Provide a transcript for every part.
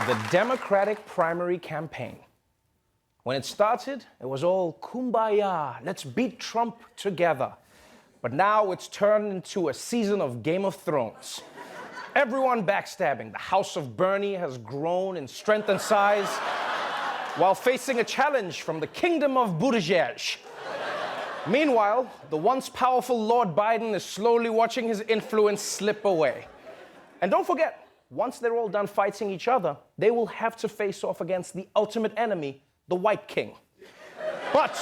The Democratic primary campaign. When it started, it was all kumbaya, let's beat Trump together. But now it's turned into a season of Game of Thrones. Everyone backstabbing. The House of Bernie has grown in strength and size while facing a challenge from the Kingdom of Buttigieg. Meanwhile, the once powerful Lord Biden is slowly watching his influence slip away. And don't forget, once they're all done fighting each other, they will have to face off against the ultimate enemy, the White King. But,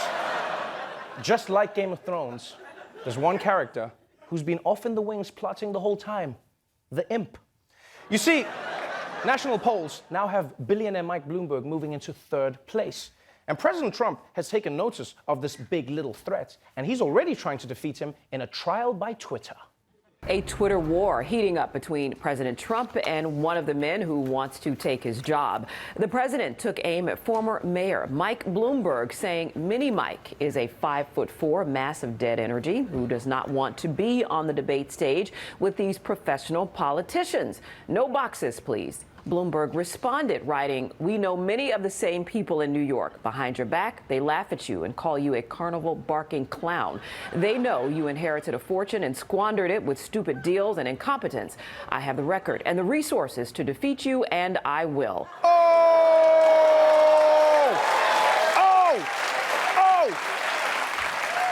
just like Game of Thrones, there's one character who's been off in the wings plotting the whole time, the imp. You see, national polls now have billionaire Mike Bloomberg moving into third place. And President Trump has taken notice of this big little threat, and he's already trying to defeat him in a trial by Twitter. A Twitter war heating up between President Trump and one of the men who wants to take his job. The president took aim at former mayor Mike Bloomberg, saying Mini Mike is a 5'4" mass of dead energy who does not want to be on the debate stage with these professional politicians. No boxes, please. Bloomberg responded, writing, "We know many of the same people in New York. Behind your back, they laugh at you and call you a carnival barking clown. They know you inherited a fortune and squandered it with stupid deals and incompetence. I have the record and the resources to defeat you, and I will."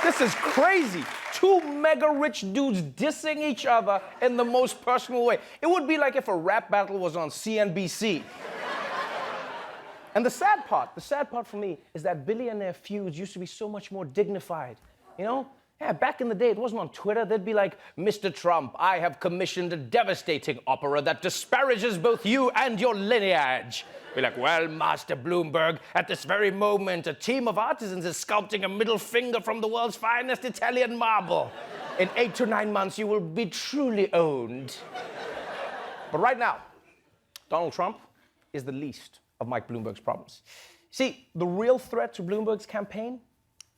This is crazy. Two mega-rich dudes dissing each other in the most personal way. It would be like if a rap battle was on CNBC. And the sad part for me is that billionaire feuds used to be so much more dignified. You know? Yeah, back in the day, it wasn't on Twitter. They'd be like, "Mr. Trump, I have commissioned a devastating opera that disparages both you and your lineage." Be like, "Well, Master Bloomberg, at this very moment, a team of artisans is sculpting a middle finger from the world's finest Italian marble. In 8 to 9 months, you will be truly owned." But right now, Donald Trump is the least of Mike Bloomberg's problems. See, the real threat to Bloomberg's campaign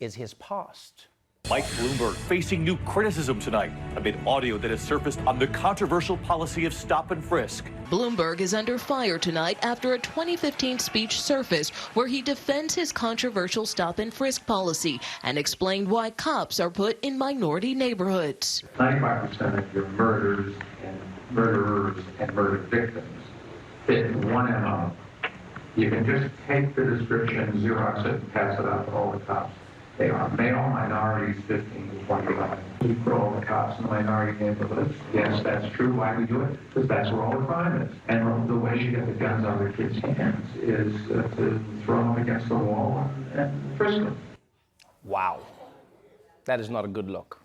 is his past. Mike Bloomberg facing new criticism tonight amid audio that has surfaced on the controversial policy of stop and frisk. Bloomberg is under fire tonight after a 2015 speech surfaced where he defends his controversial stop and frisk policy and explained why cops are put in minority neighborhoods. 95% of your murderers and murder victims fit one MO. You can just take the description, Xerox it, and pass it out to all the cops. They are male minorities, 15 to 25. We put all the cops in the minority neighborhoods. Yes, that's true. Why we do it? Because that's where all the crime is. And the way you get the guns out of the kids' hands is to throw them against the wall and frisk them. Wow. That is not a good look.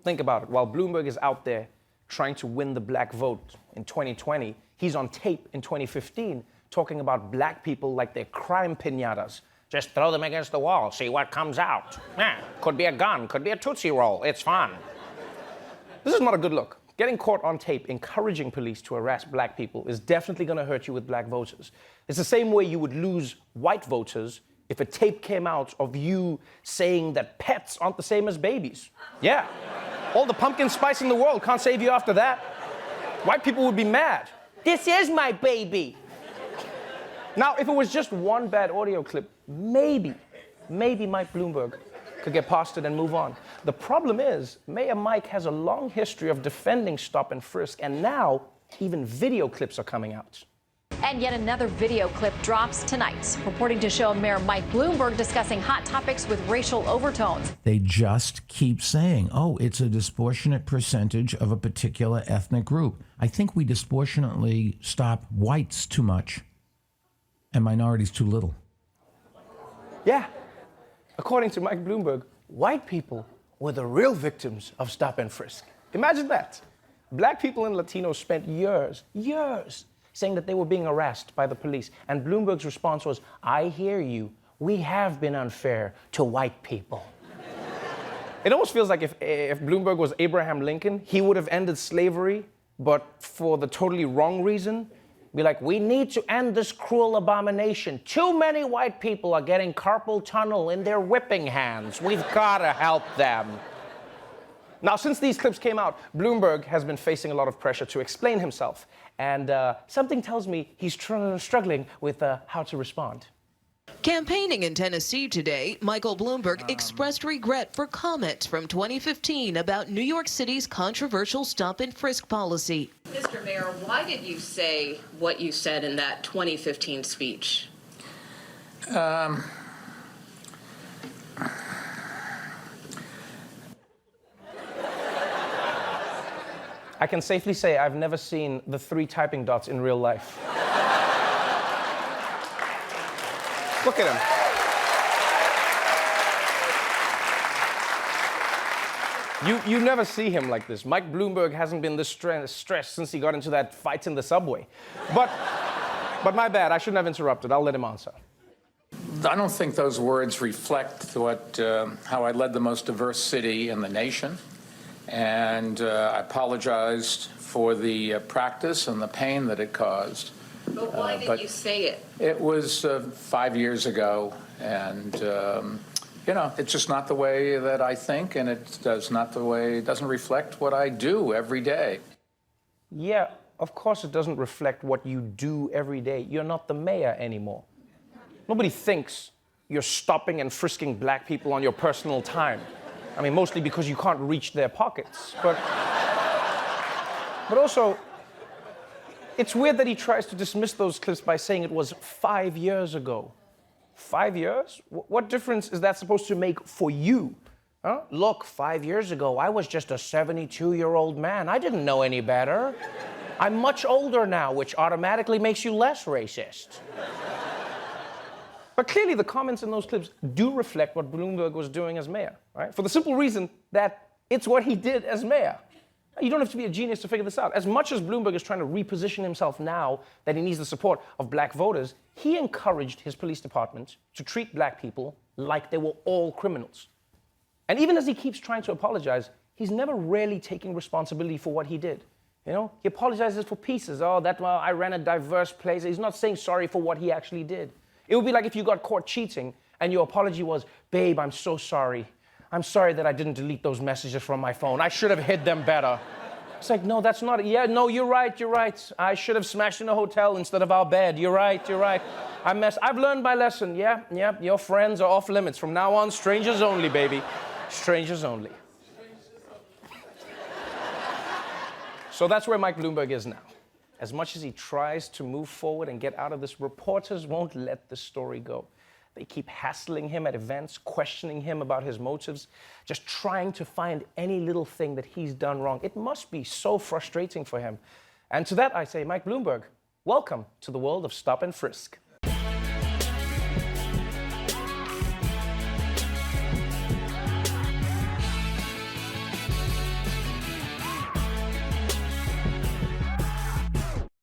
Think about it. While Bloomberg is out there trying to win the black vote in 2020, he's on tape in 2015 talking about black people like they're crime piñatas. Just throw them against the wall, see what comes out. Could be a gun, could be a Tootsie Roll, it's fun. This is not a good look. Getting caught on tape encouraging police to harass black people is definitely gonna hurt you with black voters. It's the same way you would lose white voters if a tape came out of you saying that pets aren't the same as babies. Yeah, all the pumpkin spice in the world can't save you after that. White people would be mad. This is my baby. Now, if it was just one bad audio clip, maybe Mike Bloomberg could get past it and move on. The problem is, Mayor Mike has a long history of defending stop and frisk, and now even video clips are coming out. And yet another video clip drops tonight, purporting to show Mayor Mike Bloomberg discussing hot topics with racial overtones. They just keep saying, oh, it's a disproportionate percentage of a particular ethnic group. I think we disproportionately stop whites too much and minorities too little. Yeah. According to Mike Bloomberg, white people were the real victims of stop and frisk. Imagine that. Black people and Latinos spent years saying that they were being harassed by the police. And Bloomberg's response was, "I hear you. We have been unfair to white people." It almost feels like if Bloomberg was Abraham Lincoln, he would have ended slavery, but for the totally wrong reason. Be like, "We need to end this cruel abomination. Too many white people are getting carpal tunnel in their whipping hands. We've got to help them." Now, since these clips came out, Bloomberg has been facing a lot of pressure to explain himself. And something tells me he's struggling with how to respond. Campaigning in Tennessee today, Michael Bloomberg expressed regret for comments from 2015 about New York City's controversial stop-and-frisk policy. Mr. Mayor, why did you say what you said in that 2015 speech? I can safely say I've never seen the 3 typing dots in real life. Look at him. You never see him like this. Mike Bloomberg hasn't been this stressed since he got into that fight in the subway. But my bad, I shouldn't have interrupted. I'll let him answer. I don't think those words reflect how I led the most diverse city in the nation. And I apologized for the practice and the pain that it caused. But why did you say it? It was 5 years ago, and it's just not the way that I think, and it doesn't reflect what I do every day. Yeah, of course it doesn't reflect what you do every day. You're not the mayor anymore. Nobody thinks you're stopping and frisking black people on your personal time. I mean, mostly because you can't reach their pockets. But also, it's weird that he tries to dismiss those clips by saying it was 5 years ago. 5 years? What difference is that supposed to make for you? Huh? Look, 5 years ago, I was just a 72-year-old man. I didn't know any better. I'm much older now, which automatically makes you less racist. But clearly, the comments in those clips do reflect what Bloomberg was doing as mayor, right? For the simple reason that it's what he did as mayor. You don't have to be a genius to figure this out. As much as Bloomberg is trying to reposition himself now that he needs the support of black voters, he encouraged his police department to treat black people like they were all criminals. And even as he keeps trying to apologize, he's never really taking responsibility for what he did. You know, he apologizes for pieces. I ran a diverse place. He's not saying sorry for what he actually did. It would be like if you got caught cheating and your apology was, babe, I'm so sorry. I'm sorry that I didn't delete those messages from my phone. I should have hid them better. It's like, no, that's not it. Yeah, no, you're right. I should have smashed in a hotel instead of our bed. You're right. I've learned my lesson. Yeah, your friends are off limits. From now on, strangers only, baby. Strangers only. So that's where Mike Bloomberg is now. As much as he tries to move forward and get out of this, reporters won't let the story go. They keep hassling him at events, questioning him about his motives, just trying to find any little thing that he's done wrong. It must be so frustrating for him. And to that I say, Mike Bloomberg, welcome to the world of Stop and Frisk.